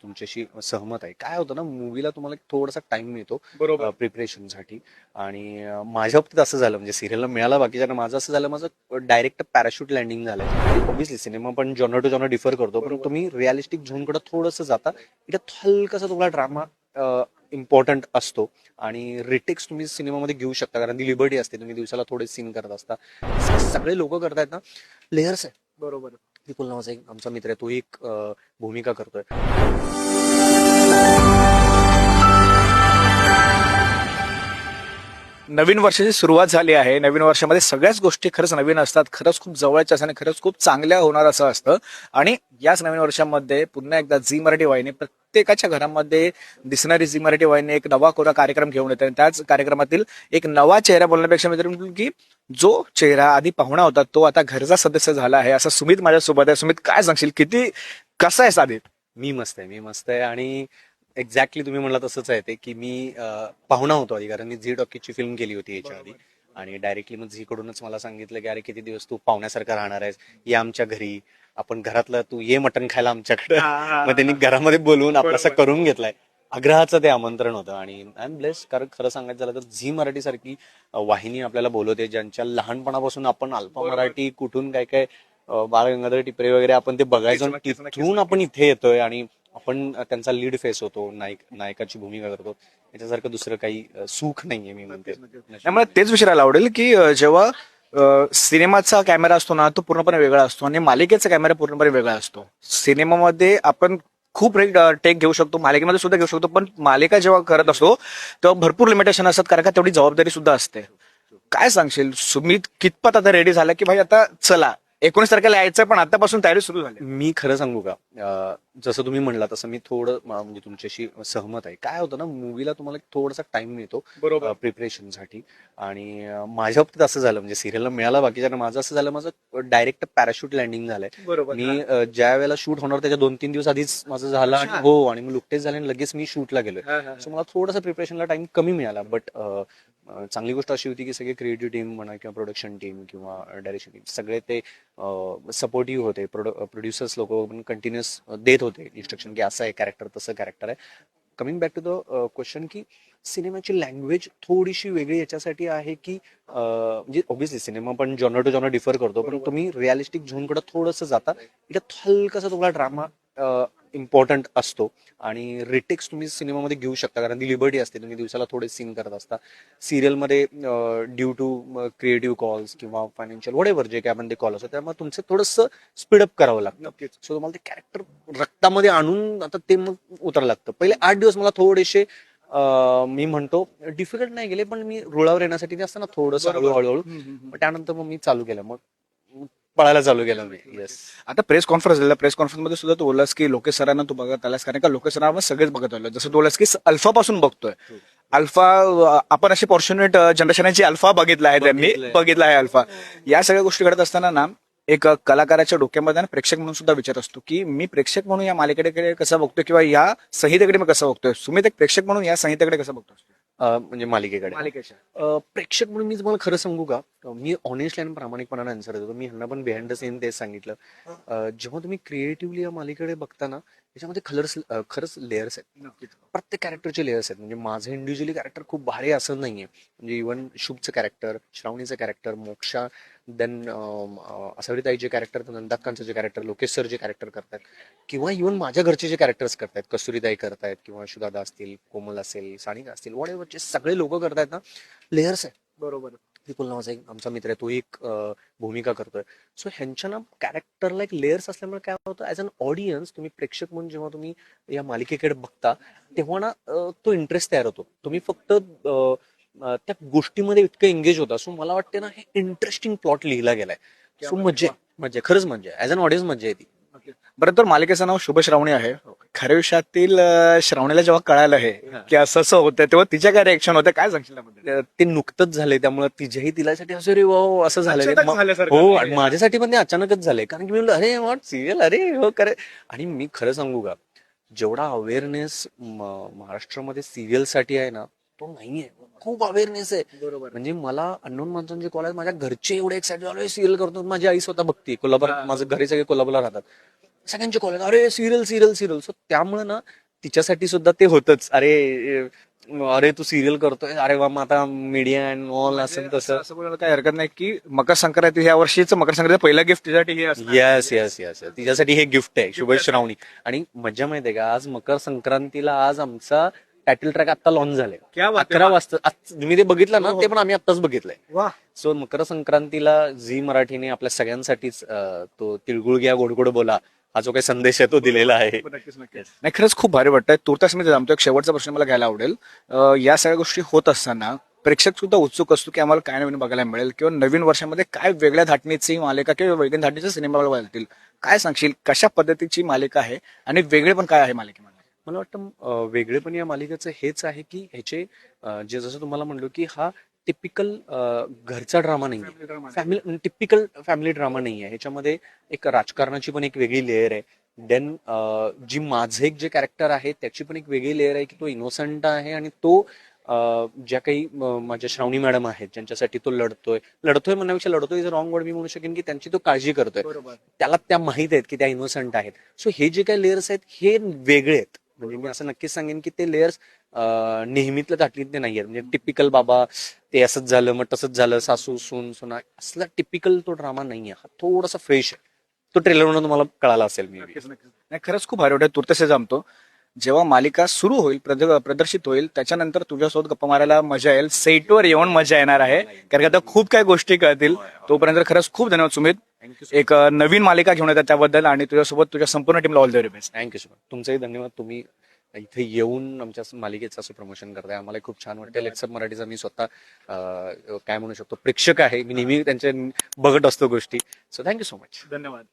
तुमच्याशी सहमत आहे. काय होतं ना, मूवीला तुम्हाला एक थोडासा टाइम मिळतो बरोबर. प्रिपरेशनसाठी. आणि माझ्या बाबतीत असं झालं, म्हणजे सिरियलला मिळाला बाकीच्या, माझं असं झालं, माझं डायरेक्ट पॅराशूट लँडिंग झालं. ऑब्व्हियसली सिनेमा पण जॉनर टू जॉनर डिफर करतो, पण बरोबर. तुम्ही रिअलिस्टिक झोनकडे थोडंसं जाता. इथं हलकासा तुम्हाला ड्रामा इम्पॉर्टंट असतो. आणि रिटेक्स तुम्ही सिनेमामध्ये घेऊ शकता, कारण ती लिबर्टी असते. तुम्ही दिवसाला थोडे सीन करत असता. सगळे लोक करतायत ना, लेयर्स आहे. बरोबर. विपुल नावाचा एक आमचा मित्र आहे, तो एक भूमिका करतोय. नवीन वर्षाची सुरुवात झाली आहे. नवीन वर्षामध्ये सगळ्याच गोष्टी खरंच नवीन असतात, खरंच खूप जवळच्या असतात आणि खरंच खूप चांगल्या होणार असं असतं. आणि याच नवीन वर्षामध्ये पुन्हा एकदा झी मराठी वाहिनी प्रत्येकाच्या घरामध्ये दिसणारी झी मराठी वाहिनी एक नवा कोरा कार्यक्रम घेऊन येते. आणि त्याच कार्यक्रमातील एक नवा चेहरा बोलण्यापेक्षा मी तर म्हणतो की जो चेहरा आधी पाहुणा होता तो आता घरचा सदस्य झाला आहे. असं सुमित माझ्यासोबत आहे. सुमित, काय सांगशील, किती कसं आहे साधित? मी मस्त आहे. आणि एक्झॅक्टली तुम्ही म्हणला तसंच आहे ते, की मी पाहुणा होतो आधी, कारण मी झी टॉकीजची फिल्म केली होती याच्या आधी. आणि डायरेक्टली मग झी कडूनच मला सांगितलं की अरे किती दिवस तू पाहुण्यासारखा राहणार आहेस, ये आमच्या घरी, आपण घरातलं, तू ये मटण खायला आमच्याकडे. मग त्यांनी घरामध्ये बोलवून आपलं करून घेतलाय. आग्रहाचं ते आमंत्रण होतं. आणि आय एम ब्लेस, कारण खरं सांगायचं झालं तर झी मराठी सारखी वाहिनी आपल्याला बोलवते, ज्यांच्या लहानपणापासून आपण अल्फा मराठी कुठून काय काय बाळ गंगाधर टिपरे वगैरे आपण ते बघायचो. तिथून आपण इथे येतोय आणि आपण त्यांचा लीड फेस होतो, नायकाची भूमिका करतो. याच्यासारखं दुसरं काही सुख नाहीये, मी म्हणते. त्यामुळे तेच विचारायला आवडेल की जेव्हा सिनेमाचा कॅमेरा असतो ना, तो पूर्णपणे वेगळा असतो आणि मालिकेचा कॅमेरा पूर्णपणे वेगळा असतो. सिनेमामध्ये आपण खूप टेक घेऊ शकतो, मालिकेमध्ये सुद्धा घेऊ शकतो, पण मालिका जेव्हा करत असतो तेव्हा भरपूर लिमिटेशन असतात, कारण का तेवढी जबाबदारी सुद्धा असते. काय सांगशील सुमित, कितपत आता रेडी झाला की भाई आता चला 19 तारखेला यायचं, पण आतापासून तयारी सुरू झाली? मी खरं सांगू का, जसं तुम्ही म्हणला तसं मी थोडं म्हणजे तुमच्याशी सहमत आहे. काय होतं ना, मूवीला तुम्हाला एक थोडासा टाइम मिळतो प्रिपरेशनसाठी. आणि माझ्या बाबतीत असं झालं, म्हणजे सिरियलला मिळाला बाकीच्या, माझं असं झालं, माझं डायरेक्ट पॅराशूट लँडिंग झालंय. मी ज्या वेळेला शूट होणार त्याच्या 2-3 दिवस आधीच माझं झालं. आणि हो, आणि मग लुकटेच झाले आणि लगेच मी शूटला गेलोय. सो मला थोडासा प्रिपरेशनला टाइम कमी मिळाला. बट चांगली गोष्ट अशी होती की सगळे क्रिएटिव्ह टीम म्हणा, किंवा प्रोडक्शन टीम किंवा डायरेक्शन टीम, सगळे ते सपोर्टिव्ह होते. प्रोड्युसर्स लोक पण कंटिन्युअस देत होते इन्स्ट्रक्शन की असं आहे कॅरेक्टर, तसं कॅरेक्टर आहे. Coming back to the question, की सिनेमाची लँग्वेज थोडीशी वेगळी याच्यासाठी आहे की म्हणजे ऑब्व्हियसली सिनेमा पण जॉनर टू जॉनर डिफर करतो, पण तुम्ही रिअलिस्टिक झोनकडे थोडंसं जाता. इथं हलकासा तुम्हाला ड्रामा इम्पॉर्टंट असतो. आणि रिटेक्स तुम्ही सिनेमामध्ये घेऊ शकता, कारण ती लिबर्टी असते. तुम्ही दिवसाला थोडे सीन करत असता. सिरियलमध्ये ड्यू टू क्रिएटिव्ह कॉल्स किंवा फायनान्शियल व्हॉट जे काय आपण ते कॉल असतो, त्यामुळे तुमचं थोडंसं स्पीडअप करावं लागतं. सो तुम्हाला ते कॅरेक्टर रक्तामध्ये आणून आता ते मग उतरायला लागतं. पहिले 8 दिवस मला थोडेसे मी म्हणतो डिफिकल्ट नाही गेले, पण मी रुळावर येण्यासाठी ते असतं ना थोडंसं हळूहळू. त्यानंतर मग मी चालू केलं, मग पळायला चालू केलं मी. येस. आता प्रेस कॉन्फरन्स झाला, प्रेस कॉन्फरन्स मध्ये सुद्धा तू बोललास की लोकेश सरांना तू बघत आलास, कारण का लोकेश सरांना सगळेच बघत आलो. जसं तू बोललास की अल्फा पासून बघतोय. अल्फा, आपण अशी फॉर्च्युनेट जनरेशन आहे जी अल्फा बघितला आहे, त्यांनी बघितला आहे अल्फा. या सगळ्या गोष्टी घडत असताना ना, एक कलाकाराच्या डोक्यामध्ये ना प्रेक्षक म्हणून सुद्धा विचार असतो की मी प्रेक्षक म्हणून या मालिकेकडे कसं बघतोय किंवा या संहितेकडे मी कसं बघतोय. सुमित, एक प्रेक्षक म्हणून या संहितेकडे कसं बघतोय? म्हणजे मालिकेकडे प्रेक्षक म्हणून मी तुम्हाला खरं सांगू का, मी ऑनेस्टली आणि प्रामाणिकपणाने आन्सर देतो. मी ह्यांना पण बिहाइंड द सीन तेच सांगितलं. जेव्हा तुम्ही क्रिएटिव्हली या मालिकेकडे बघता ना, त्याच्यामध्ये खरंच लेयर्स आहेत. प्रत्येक कॅरेक्टरचे लेयर्स आहेत. म्हणजे माझं इंडिव्हिज्युअली कॅरेक्टर खूप भारी असं नाहीये. म्हणजे इव्हन शुभचं कॅरेक्टर, श्रावणीचं कॅरेक्टर, मोक्षा, देन असवरीताईचे कॅरेक्टर, नंदाकांचं जे कॅरेक्टर, लोकेश सर जे कॅरेक्टर करतात, किंवा इव्हन माझ्या घरचे जे कॅरेक्टर्स करतायत, कस्तुरीताई करतायत, किंवा यशोदादा असतील, कोमल असेल, सानिका असतील, वॉट एव्हर जे सगळे लोक करतायत ना, लेयर्स आहेत. बरोबर. विपुल नावाचा एक आमचा मित्र आहे, तो एक भूमिका करतोय. सो ह्यांच्या ना कॅरेक्टरला एक लेयर्स असल्यामुळे काय होतं, ऍज अन ऑडियन्स, तुम्ही प्रेक्षक म्हणून जेव्हा तुम्ही या मालिकेकडे बघता, तेव्हा ना तो इंटरेस्ट तयार होतो. तुम्ही फक्त त्या गोष्टीमध्ये इतकं एंगेज होता. सो मला वाटते ना, हे इंटरेस्टिंग प्लॉट लिहिला गेलाय. सो मजा खरंच मजा ऍज अन ऑडियन्स मजा येते. बरं, तर मालिकेचं नाव शुभ श्रावणी आहे. खऱ्या विषयातील श्रावणीला जेव्हा कळालं आहे की असं असं होतं, तेव्हा तिच्या काय रिएक्शन होत्या, काय सांगशील त्याबद्दल? ते नुकतंच झाले, त्यामुळे तिच्याही तिलासाठी असं रे वा असं झालं. झाल्यासारखं. हो, आणि माझ्यासाठी पण ते अचानकच झाले, कारण की मी म्हणलं अरे व्हॉट सिरियल, अरे हो करे. आणि मी खरं सांगू का, जेवढा अवेअरनेस महाराष्ट्रामध्ये सिरियलसाठी आहे ना, तो नाहीये. खूप अवेअरनेस आहे. बरोबर. म्हणजे मला अननोन माणसांचे कॉल आहेत, माझ्या घरचे एवढे एक्साइटेड झाले सिरियल करतो. माझी आई स्वतः बघते कोल्हापूर, माझं घरी सगळे कोल्हापूरला राहतात. सगळ्यांचे कॉल अरे सिरियल सिरियल सिरियल. सो त्यामुळे ना तिच्यासाठी सुद्धा ते होतच. अरे तू सिरियल करतोय, अरे वा मग आता मीडिया अँड ऑल असं तसं. असं बोलायला काही हरकत नाही की मकर संक्रांती या वर्षीच मकर संक्रांतीचं पहिलं गिफ्ट तिच्यासाठी हे असणार. येस येस येस, तिच्यासाठी हे गिफ्ट आहे शुभ श्रावणी. आणि मजा माहितीये का, आज मकर संक्रांतीला आज आमचा टायटल ट्रॅक आता लॉन्च झालाय क्या बात आहे. 11 वाजता. तुम्ही ते बघितलं ना, ते पण आम्ही आत्ताच बघितलंय. वा. सो मकर संक्रांतीला झी मराठीने आपल्या सगळ्यांसाठीच तो तिळगुळ घ्या गोड गोड बोला हा जो काही संदेश आहे तो दिलेला आहे. नाही खरंच खूप भारी वाटतंय. तुर्तास मी आमचा एक शेवटचा प्रश्न मला घ्यायला आवडेल. या सगळ्या गोष्टी होत असताना प्रेक्षक सुद्धा उत्सुक असतो की आम्हाला काय नवीन बघायला मिळेल किंवा नवीन वर्षामध्ये काय वेगळ्या धाटणीची मालिका किंवा वेगळ्या धाटणीचे सिनेमा बघायला. काय सांगशील, कशा पद्धतीची मालिका आहे आणि वेगळे पण काय आहे मालिकेमध्ये? मला वाटतं वेगळेपण या मालिकेचं हेच आहे की ह्याचे जे जसं तुम्हाला म्हणलो की हा टिपिकल घरचा ड्रामा नाही आहे, फॅमिली टिपिकल फॅमिली ड्रामा नाही आहे. ह्याच्यामध्ये एक राजकारणाची पण एक वेगळी लेअर आहे. देन जी माझे एक जे कॅरेक्टर आहे त्याची पण एक वेगळी लेअर आहे की तो इनोसंट आहे आणि तो ज्या काही माझ्या श्रावणी मॅडम आहेत ज्यांच्यासाठी तो लढतोय म्हणण्यापेक्षा लढतोय इज रॉंग वर्ड मी म्हणू शकेन की त्यांची तो काळजी करतोय. त्याला त्या माहित आहेत की त्या इनोसंट आहेत. सो हे जे काही लेयर्स आहेत हे वेगळे आहेत. म्हणजे मी असं नक्कीच सांगेन की ते लेयर्स नेहमीतल्या दाटलीतले नाही आहेत. म्हणजे टिपिकल बाबा ते असंच झालं मग तसंच झालं सासू सून सुना असला टिपिकल तो ड्रामा नाहीये. हा थोडासा फ्रेश आहे. तो ट्रेलरवरून तुम्हाला कळाला असेल मी. नाही खरंच खूप भारी वाटत. तुर्तसे जमतो जेव्हा मालिका सुरू होईल, प्रदर्शित होईल, त्याच्यानंतर तुझ्यासोबत गप्पा मारायला मजा येईल, सेटवर येऊन मजा येणार आहे. कारण की आता खूप काही गोष्टी कळतील. तोपर्यंत खरंच खूप धन्यवाद सुमित. एक नवीन मालिका घेऊन येतात त्याबद्दल आणि तुझ्यासोबत तुझ्या संपूर्ण टीमला all the very best. Thank you so much. तुमचंही धन्यवाद. तुम्ही इथे येऊन आमच्या मालिकेचं असं प्रमोशन करताय आम्हाला खूप छान वाटतं. लेट्सअप मराठीचा मी स्वतः काय म्हणू शकतो प्रेक्षक आहे. मी नेहमी त्यांच्या बघत असतो गोष्टी. So thank you so much. धन्यवाद.